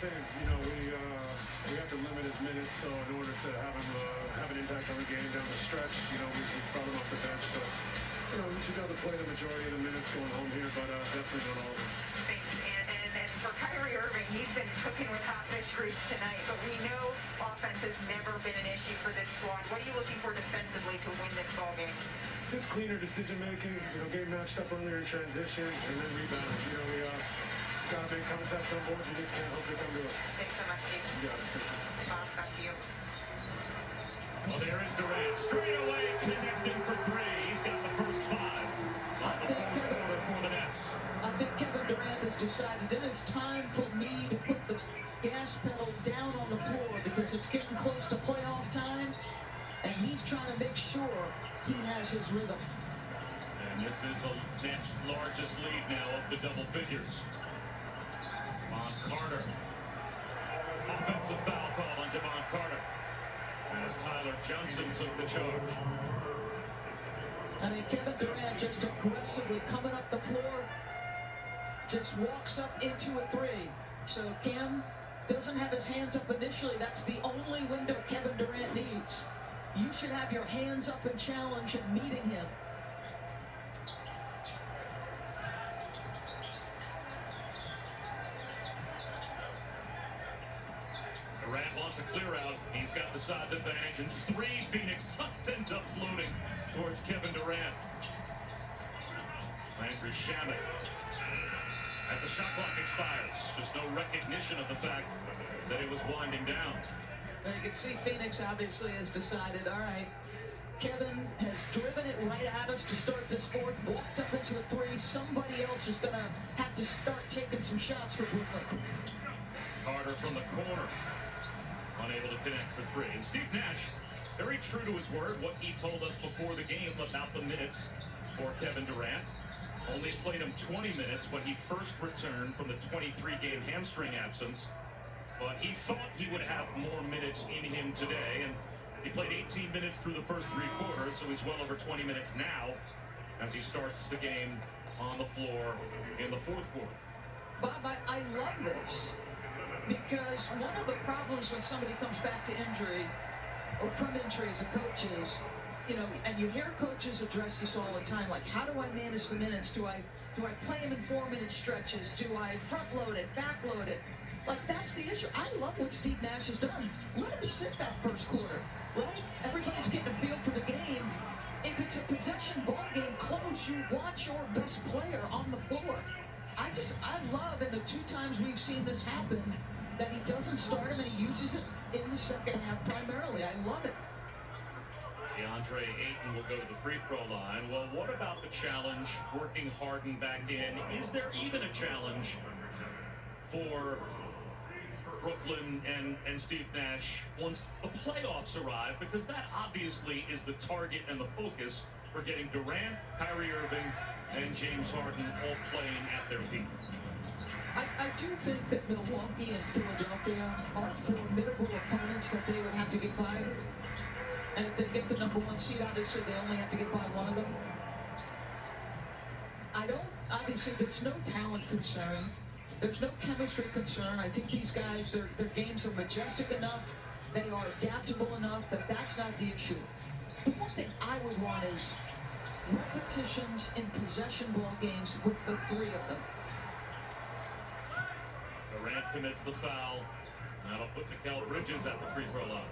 same. You know, we have to limit his minutes, so in order to have him have an impact on the game down the stretch, you know, we brought him off the bench. So, you know, we should be able to play the majority of the minutes going home here, but definitely not all of them. Thanks. And for Kyrie Irving, he's been cooking with hot fish grease tonight, but we know offense has never been an issue for this squad. What are you looking for defensively to win this ball game? Just cleaner decision making, you know, getting matched up earlier in transition, and then rebounding. You know, we got to make contact on boards. We just can't hope they come to us. Thanks so much, Steve. You got it. Bob, back to you. Well, there is Durant. Straight away connecting for three. He's got the first five on the quarter for the Nets. I think Kevin Durant has decided it is time for me to put the gas pedal down on the floor because it's getting close to playoff time, and he's trying to make sure he has his rhythm. And this is the Nets' largest lead now of the double figures. Javon Carter. Offensive foul call on Javon Carter as Tyler Johnson took the charge. I mean, Kevin Durant just aggressively coming up the floor, just walks up into a three. So Cam doesn't have his hands up initially. That's the only window Kevin Durant needs. You should have your hands up and challenge and meeting him. Durant wants a clear out. He's got the size advantage, and three Phoenix Suns end up floating towards Kevin Durant. Landry Shamet. As the shot clock expires, just no recognition of the fact that it was winding down. Well, you can see Phoenix obviously has decided, all right, Kevin has driven it right at us to start this fourth, walked up into a three. Somebody else is going to have to start taking some shots for Brooklyn. Carter from the corner, unable to connect for three. And Steve Nash, very true to his word, what he told us before the game about the minutes for Kevin Durant. Only played him 20 minutes when he first returned from the 23-game hamstring absence. But he thought he would have more minutes in him today, and he played 18 minutes through the first three quarters, so he's well over 20 minutes now as he starts the game on the floor in the fourth quarter. Bob, I love this because one of the problems when somebody comes back to injury or from injury as a coach is, you know, and you hear coaches address this all the time, like, how do I manage the minutes? Do I play them in 4-minute stretches? Do I front load it, back load it? Like, that's the issue. I love what Steve Nash has done. Let him sit that first quarter, right? Everybody's getting a feel for the game. If it's a possession ball game close, you watch your best player on the floor. I love, and the two times we've seen this happen, that he doesn't start him and he uses it in the second half primarily. I love it. DeAndre Ayton will go to the free throw line. Well, what about the challenge, working Harden back in? Is there even a challenge for Brooklyn and Steve Nash once the playoffs arrive? Because that obviously is the target and the focus for getting Durant, Kyrie Irving, and James Harden all playing at their peak. I do think that Milwaukee and Philadelphia are formidable opponents that they would have to get by. And if they get the #1 seed, obviously they only have to get by one of them. Obviously there's no talent concern. There's no chemistry concern. I think these guys, their games are majestic enough. They are adaptable enough, but that's not the issue. The one thing I would want is repetitions in possession ball games with the three of them. Durant commits the foul. That'll put Mikal Bridges at the free throw line.